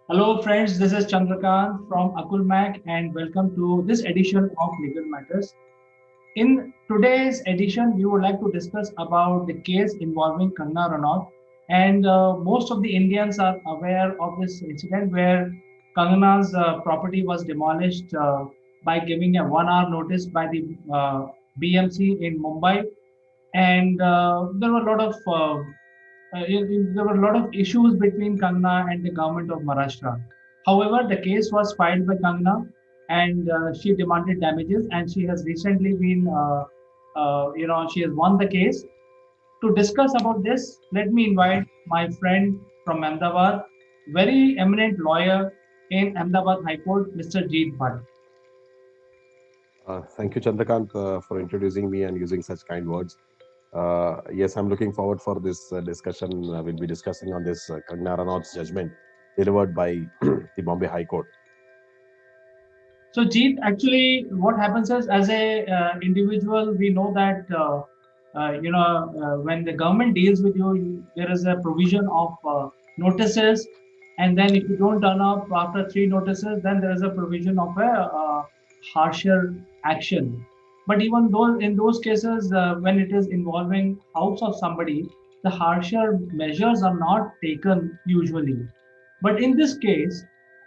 Hello, friends. This is Chandrakant from Akulmac, and welcome to this edition of Legal Matters. In today's edition, we would like to discuss about the case involving Kangana Ranaut, and most of the Indians are aware of this incident where Kangana's property was demolished by giving a 1 hour notice by the BMC in Mumbai, and there were a lot of there were a lot of issues between Kangana and the government of Maharashtra. However, the case was filed by Kangana, and she demanded damages, and she has recently been, she has won the case. To discuss about this, let me invite my friend from Ahmedabad, very eminent lawyer in Ahmedabad High Court, Mr. Jeet Bhatt. Thank you, Chandrakant, for introducing me and using such kind words. Yes, I'm looking forward for this discussion. We'll be discussing on this Kangana Ranaut's judgment delivered by the Bombay High Court. So, Jeet, actually, what happens is, as a individual, we know that when the government deals with you, there is a provision of notices, and then if you don't turn up after three notices, then there is a provision of a harsher action. But even though in those cases, when it is involving house of somebody, the harsher measures are not taken usually. But in this case,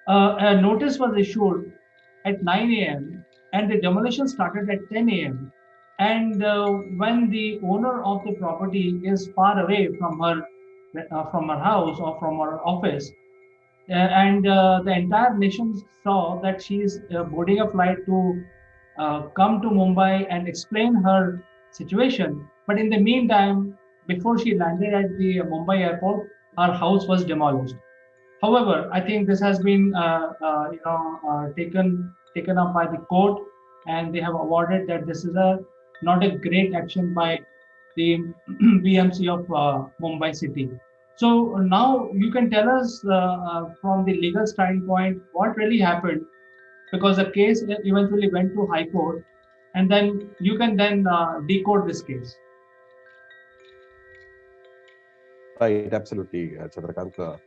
a notice was issued at 9 a.m. and the demolition started at 10 a.m. And when the owner of the property is far away from her house or from her office, and the entire nation saw that she is boarding a flight to come to Mumbai and explain her situation. But in the meantime, before she landed at the Mumbai airport, her house was demolished. However, I think this has been taken up by the court, and they have awarded that this is a not a great action by the BMC of Mumbai City. So now you can tell us from the legal standpoint what really happened, because the case eventually went to High Court, and then you can then decode this case. Right, absolutely, Chandrakant.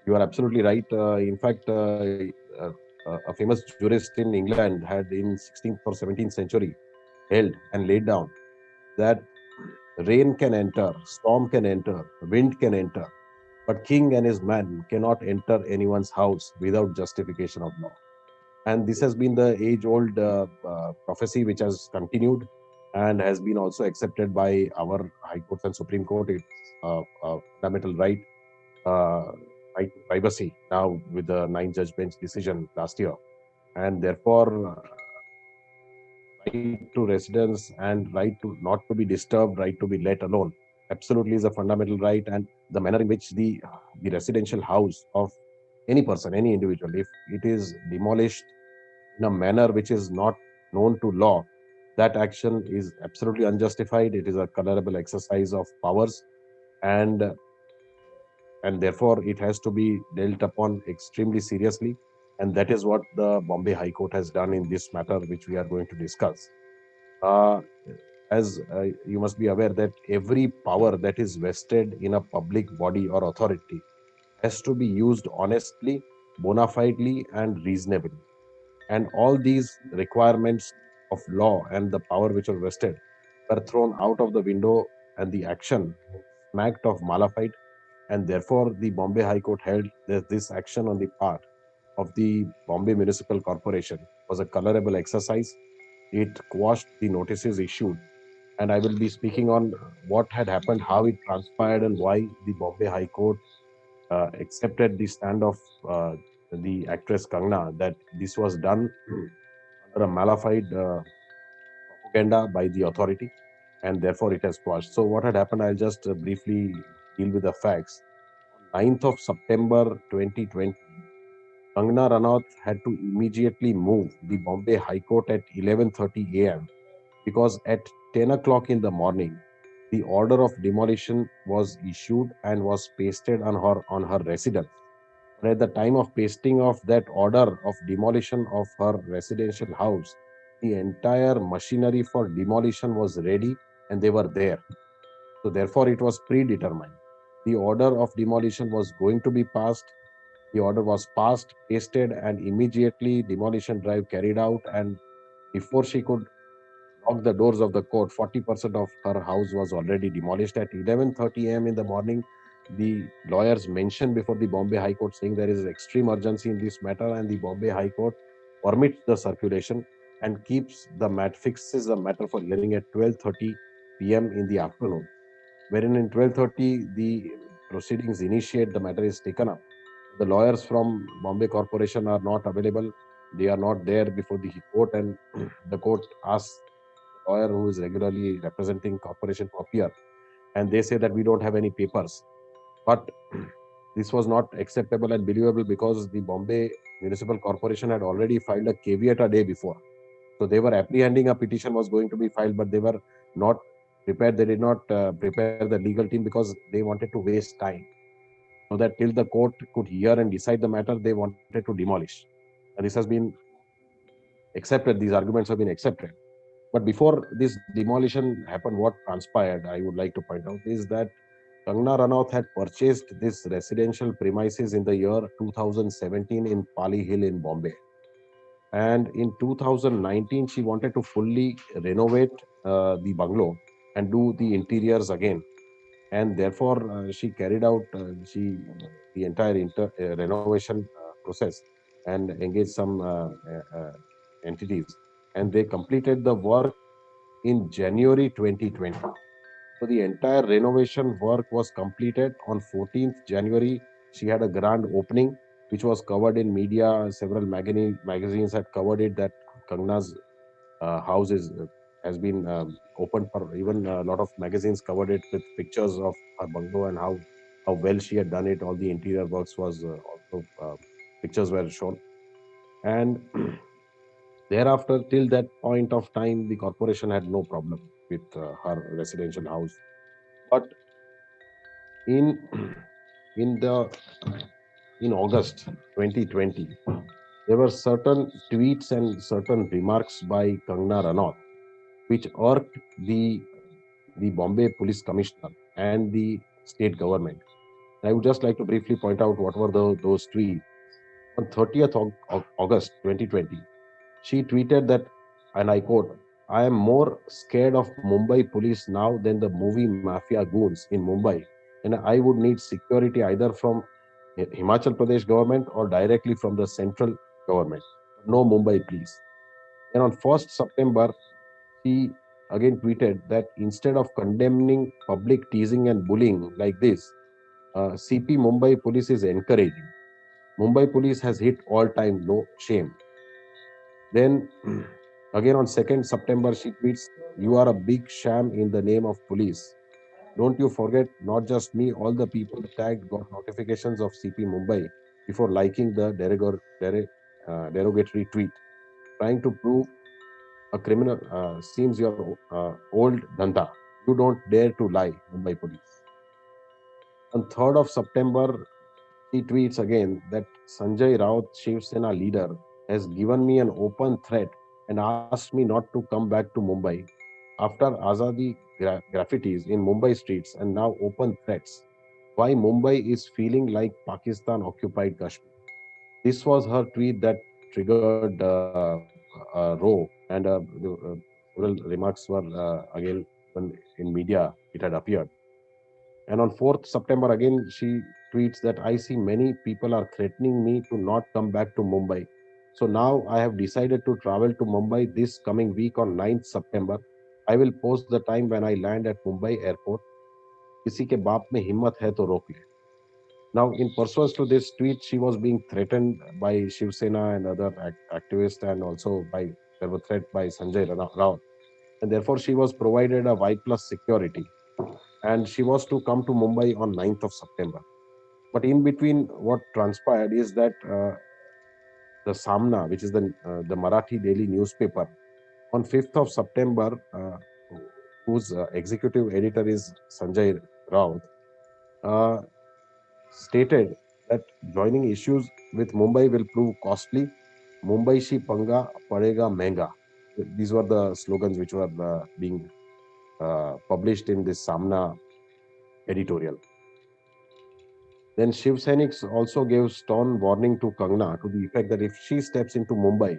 You are absolutely right. In fact, a famous jurist in England had in 16th or 17th century held and laid down that rain can enter, storm can enter, wind can enter, but king and his man cannot enter anyone's house without justification of law. And this has been the age-old prophecy which has continued and has been also accepted by our High Court and Supreme Court. It's a fundamental uh, right to privacy now with the nine judge bench decision last year, and therefore right to residence and right to not to be disturbed, right to be let alone, absolutely is a fundamental right. And the manner in which the residential house of any person, any individual, if it is demolished in a manner which is not known to law, that action is absolutely unjustified. It is a colorable exercise of powers, and and therefore it has to be dealt upon extremely seriously. And that is what the Bombay High Court has done in this matter, which we are going to discuss. Uh, as you must be aware that every power that is vested in a public body or authority has to be used honestly, bona fidely, and reasonably. And all these requirements of law and the power which are vested were thrown out of the window, and the action smacked of malafide. And therefore, the Bombay High Court held that this action on the part of the Bombay Municipal Corporation was a colorable exercise. It quashed the notices issued, and I will be speaking on what had happened, how it transpired, and why the Bombay High Court accepted the stand of the actress Kangna that this was done under a malified propaganda by the authority, and therefore it has quashed. So what had happened? I'll just briefly deal with the facts. On 9th of September 2020, Kangna Ranaut had to immediately move the Bombay High Court at 11:30 a.m. because at 10 o'clock in the morning, the order of demolition was issued and was pasted on her residence. But at the time of pasting of that order of demolition of her residential house, the entire machinery for demolition was ready and they were there. So therefore, it was predetermined. The order of demolition was going to be passed, The order was passed, pasted, and immediately demolition drive carried out. And before she could lock the doors of the court, 40% of her house was already demolished. At 11:30 a.m. in the morning, the lawyers mentioned before the Bombay High Court saying there is extreme urgency in this matter, and the Bombay High Court permits the circulation and fixes the matter for hearing at 12:30 p.m. in the afternoon. Wherein in 12:30 the proceedings initiate, the matter is taken up. The lawyers from Bombay Corporation are not available. They are not there before the court, and the court asks the lawyer who is regularly representing corporation to appear, and they say that we don't have any papers. But this was not acceptable and believable because the Bombay Municipal Corporation had already filed a caveat a day before. So they were apprehending a petition was going to be filed, but they were not prepared. They did not prepare the legal team because they wanted to waste time. So that till the court could hear and decide the matter, they wanted to demolish. And this has been accepted. These arguments have been accepted. But before this demolition happened, what transpired, I would like to point out, is that Kangana Ranaut had purchased this residential premises in the year 2017 in Pali Hill in Bombay. And in 2019, she wanted to fully renovate the bungalow and do the interiors again. And therefore, she carried out the entire renovation process and engaged some entities. And they completed the work in January 2020. So the entire renovation work was completed on 14th January. She had a grand opening, which was covered in media. Several magazines had covered it that Kangna's house has been opened for, even a lot of magazines covered it with pictures of her bungalow and how well she had done it. All the interior works was also pictures were shown. And thereafter, till that point of time, the corporation had no problem with her residential house. But in in the in August 2020, there were certain tweets and certain remarks by Kangna Ranaut which irked the Bombay Police Commissioner and the state government. I would just like to briefly point out what were those tweets. On 30th August 2020, she tweeted that, and I quote, I am more scared of Mumbai police now than the movie Mafia goons in Mumbai, and I would need security either from Himachal Pradesh government or directly from the central government. No Mumbai police. And on 1st September, she again tweeted that instead of condemning public teasing and bullying like this, CP Mumbai police is encouraging. Mumbai police has hit all-time low. Shame. Then again on 2nd September, she tweets, you are a big sham in the name of police. Don't you forget, not just me, all the people tagged got notifications of CP Mumbai before liking the derogatory tweet, trying to prove a criminal seems your old danda. You don't dare to lie, Mumbai police. On 3rd of September, he tweets again that Sanjay Raut, Shiv Sena leader, has given me an open threat and asked me not to come back to Mumbai after Azadi graffitis in Mumbai streets and now open threats. Why Mumbai is feeling like Pakistan occupied Kashmir. This was her tweet that triggered a row, and several remarks were again in media. It had appeared. And on 4th September, again, she tweets that I see many people are threatening me to not come back to Mumbai. So now I have decided to travel to Mumbai this coming week on 9th September. I will post the time when I land at Mumbai airport. किसी के बाप में हिम्मत है तो रोक ले. Now, in pursuance to this tweet, she was being threatened by Shiv Sena and other activists, and also there were threat by Sanjay Rao. And therefore, she was provided a Y plus security. And she was to come to Mumbai on 9th of September. But in between, what transpired is that the Samna, which is the Marathi daily newspaper, on 5th of September, whose executive editor is Sanjay Rao, stated that joining issues with Mumbai will prove costly. Mumbai shi panga padega mehenga. These were the slogans which were being published in this Samna editorial. Then Shiv Sainik's also gave stern warning to Kangna to the effect that if she steps into Mumbai,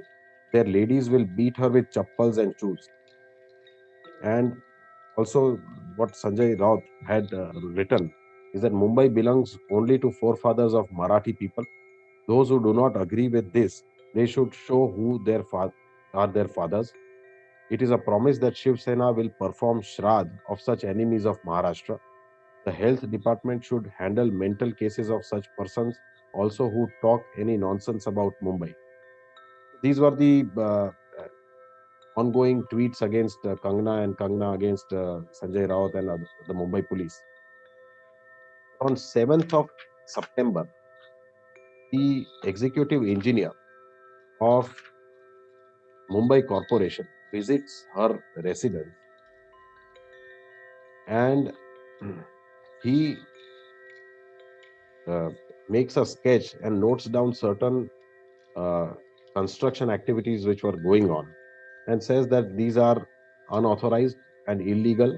their ladies will beat her with chappals and shoes. And also, what Sanjay Raut had written is that Mumbai belongs only to forefathers of Marathi people. Those who do not agree with this, they should show who are their fathers. It is a promise that Shiv Sena will perform Shrad of such enemies of Maharashtra. The health department should handle mental cases of such persons also who talk any nonsense about Mumbai. These were the ongoing tweets against Kangna and Kangna against Sanjay Raut and the Mumbai police. On 7th of September, the executive engineer of Mumbai Corporation visits her residence and he uh, makes a sketch and notes down certain uh, construction activities which were going on and says that these are unauthorized and illegal.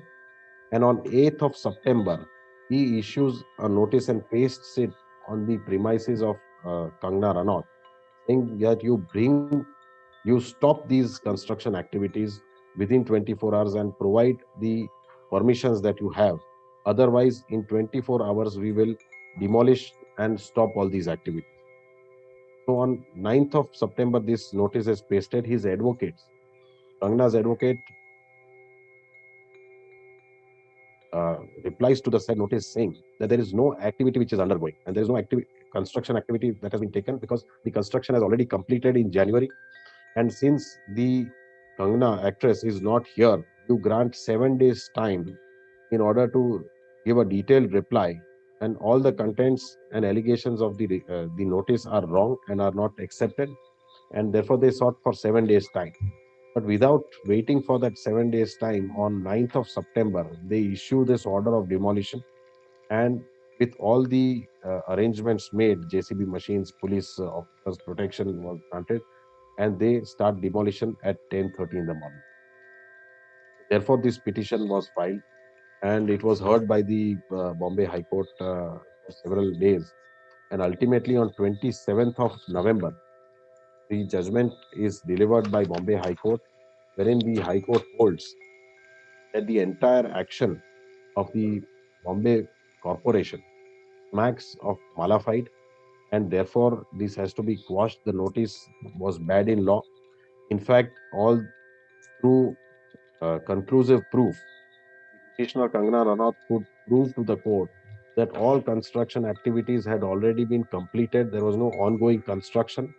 And on 8th of September, he issues a notice and pastes it on the premises of Kangna Ranaut, saying that you stop these construction activities within 24 hours and provide the permissions that you have. Otherwise, in 24 hours, we will demolish and stop all these activities. So on 9th of September, this notice is pasted. His advocates, Kangna's advocate, replies to the said notice saying that there is no activity which is undergoing and there is no construction activity that has been taken because the construction has already completed in January. And since the Kangna actress is not here, you grant 7 days time in order to give a detailed reply. And all the contents and allegations of the notice are wrong and are not accepted. And therefore, they sought for 7 days time. But without waiting for that 7 days time, on 9th of September, they issue this order of demolition. And with all the arrangements made, JCB machines, police officers, protection was granted, and they start demolition at 10:30 in the morning. Therefore, this petition was filed, and it was heard by the Bombay High Court for several days. And ultimately, on 27th of November, the judgment is delivered by Bombay High Court, wherein the High Court holds that the entire action of the Bombay Corporation smacks of malafide, and therefore this has to be quashed. The notice was bad in law. In fact, all through conclusive proof, petitioner Kangana Ranaut could prove to the court that all construction activities had already been completed. There was no ongoing construction,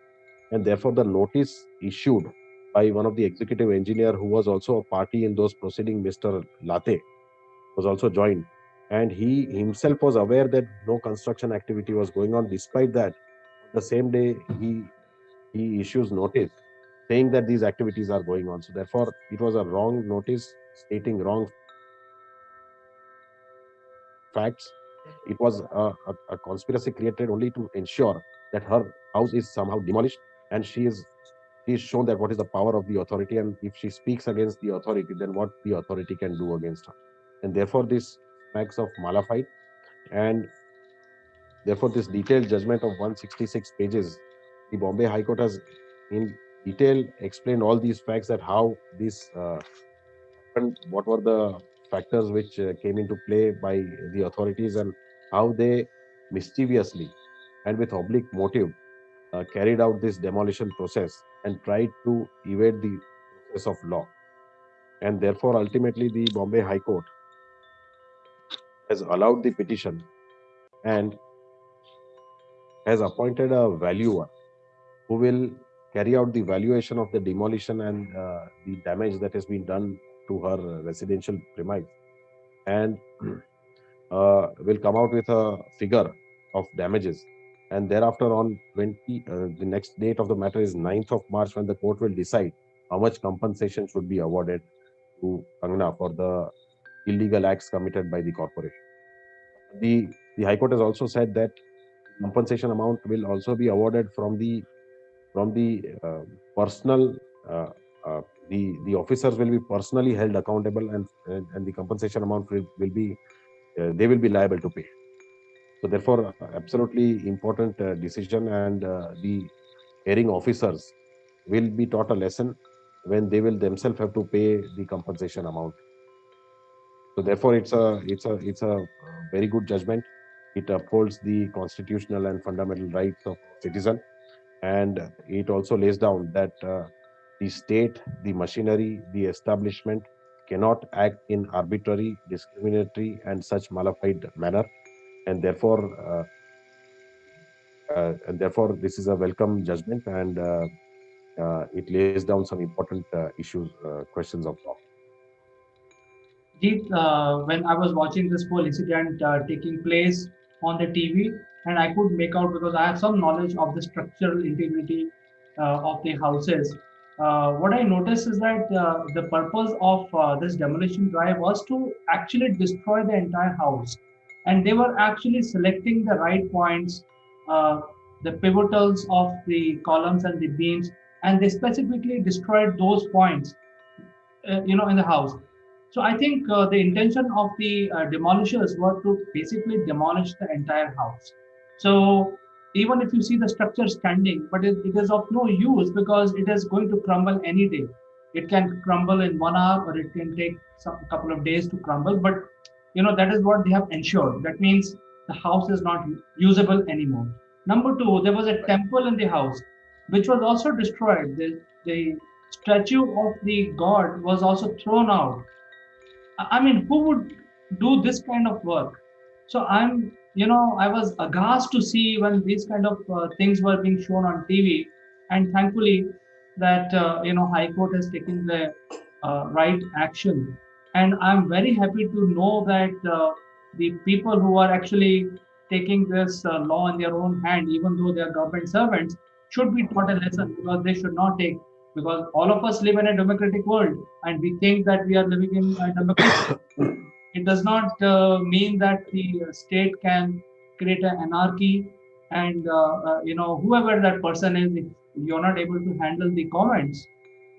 and therefore the notice issued by one of the executive engineer who was also a party in those proceedings, Mr. Late, was also joined. And he himself was aware that no construction activity was going on. Despite that, the same day he issues notice saying that these activities are going on. So therefore, it was a wrong notice stating wrong facts. It was a conspiracy created only to ensure that her house is somehow demolished, and she is shown that what is the power of the authority, and if she speaks against the authority, then what the authority can do against her. And therefore, this smacks of malafide, and therefore, this detailed judgment of 166 pages, the Bombay High Court has in detail explained all these facts that how this happened, what were the factors which came into play by the authorities, and how they mischievously and with oblique motive carried out this demolition process and tried to evade the process of law. And therefore, ultimately, the Bombay High Court has allowed the petition and has appointed a valuer who will carry out the valuation of the demolition and the damage that has been done to her residential premise, and will come out with a figure of damages. And thereafter, on the next date of the matter is 9th of March, when the court will decide how much compensation should be awarded to Kangna for the illegal acts committed by the corporation. The High Court has also said that compensation amount will also be awarded from the personal uh, the officers will be personally held accountable, and the compensation amount will be they will be liable to pay. So therefore, absolutely important decision, and the hearing officers will be taught a lesson when they will themselves have to pay the compensation amount. So therefore, it's a very good judgment. It upholds the constitutional and fundamental rights of citizen, and it also lays down that the state, the machinery, the establishment cannot act in arbitrary, discriminatory, and such malified manner, and therefore this is a welcome judgment, and it lays down some important issues, questions of law. Jeet, when I was watching this whole incident taking place on the TV, and I could make out because I have some knowledge of the structural integrity of the houses. What I noticed is that the purpose of this demolition drive was to actually destroy the entire house, and they were actually selecting the right points, uh, the pivotals of the columns and the beams, and they specifically destroyed those points, in the house. So I think the intention of the demolishers were to basically demolish the entire house. So even if you see the structure standing, but it is of no use because it is going to crumble any day. It can crumble in 1 hour, or it can take some couple of days to crumble. But that is what they have ensured. That means the house is not usable anymore. Number two, there was a temple in the house, which was also destroyed. The statue of the god was also thrown out. I mean, who would do this kind of work? So I was aghast to see when these kind of things were being shown on TV, and thankfully that High Court has taken the right action, and I'm very happy to know that the people who are actually taking this law in their own hand, even though they are government servants, should be taught a lesson because they should not take, because all of us live in a democratic world and we think that we are living in a democracy. It does not mean that the state can create an anarchy, and whoever that person is, if you're not able to handle the comments,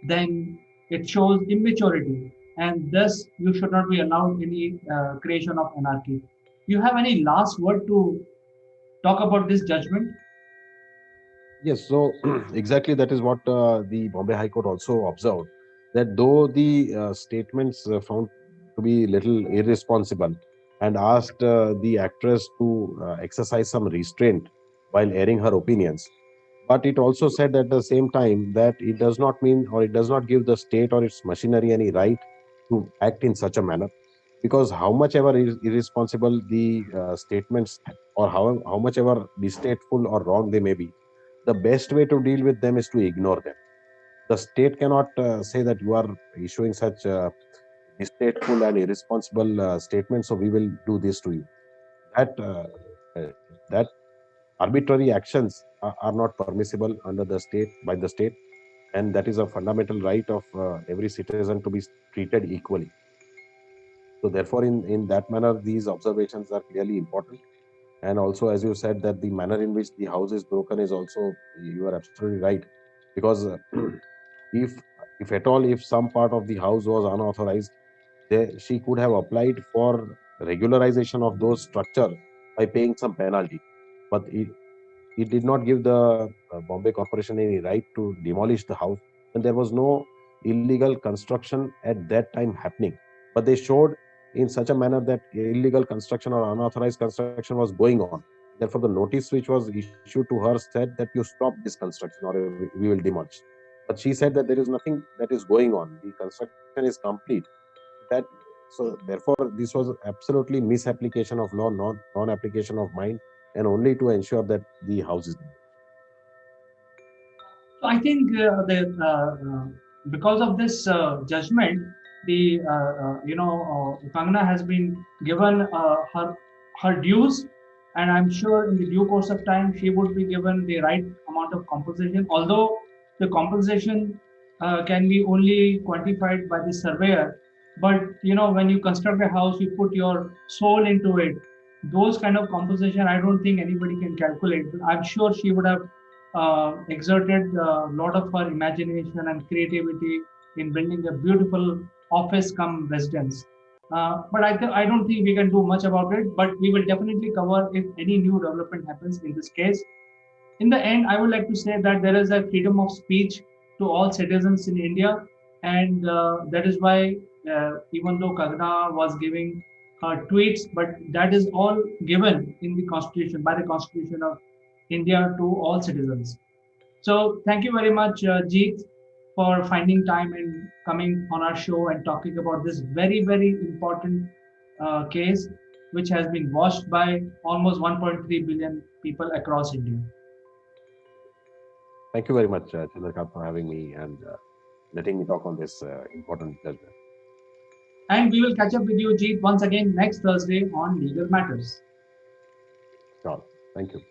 then it shows immaturity, and thus you should not be allowed any creation of anarchy. You have any last word to talk about this judgment? Yes, so exactly that is what the Bombay High Court also observed, that though the statements found to be little irresponsible, and asked the actress to exercise some restraint while airing her opinions, but it also said at the same time that it does not mean, or it does not give the state or its machinery any right to act in such a manner, because how much ever irresponsible the statements, or how much ever distasteful or wrong they may be, the best way to deal with them is to ignore them. The state cannot say that you are issuing such distasteful and irresponsible statements, so we will do this to you. That arbitrary actions are not permissible under the state, by the state, and that is a fundamental right of every citizen to be treated equally. So therefore, in that manner, these observations are clearly important. And also, as you said, that the manner in which the house is broken is also, you are absolutely right, because if if at all, if some part of the house was unauthorized, she could have applied for regularization of those structure by paying some penalty, but it did not give the Bombay Corporation any right to demolish the house, and there was no illegal construction at that time happening. But they showed in such a manner that illegal construction or unauthorized construction was going on. Therefore, the notice which was issued to her said that you stop this construction or we will demolish. But she said that there is nothing that is going on. The construction is complete. That so therefore this was absolutely misapplication of law, non-application of mind, and only to ensure that the house is. So I think because of this judgment, the Kangana has been given her dues, and I'm sure in the due course of time she would be given the right amount of compensation. Although the compensation can be only quantified by the surveyor, but when you construct a house, you put your soul into it. Those kind of compensation, I don't think anybody can calculate. But I'm sure she would have exerted a lot of her imagination and creativity in building a beautiful office come residence. But I don't think we can do much about it. But we will definitely cover if any new development happens in this case. In the end, I would like to say that there is a freedom of speech to all citizens in India, and that is why, even though Kagna was giving her tweets, but that is all given in the Constitution by the Constitution of India to all citizens. So thank you very much, Jeet, for finding time and coming on our show and talking about this very, very important case, which has been watched by almost 1.3 billion people across India. Thank you very much, Chandrakant, for having me and letting me talk on this important judgment. And we will catch up with you, Jeet, once again next Thursday on Legal Matters. Sure. Thank you.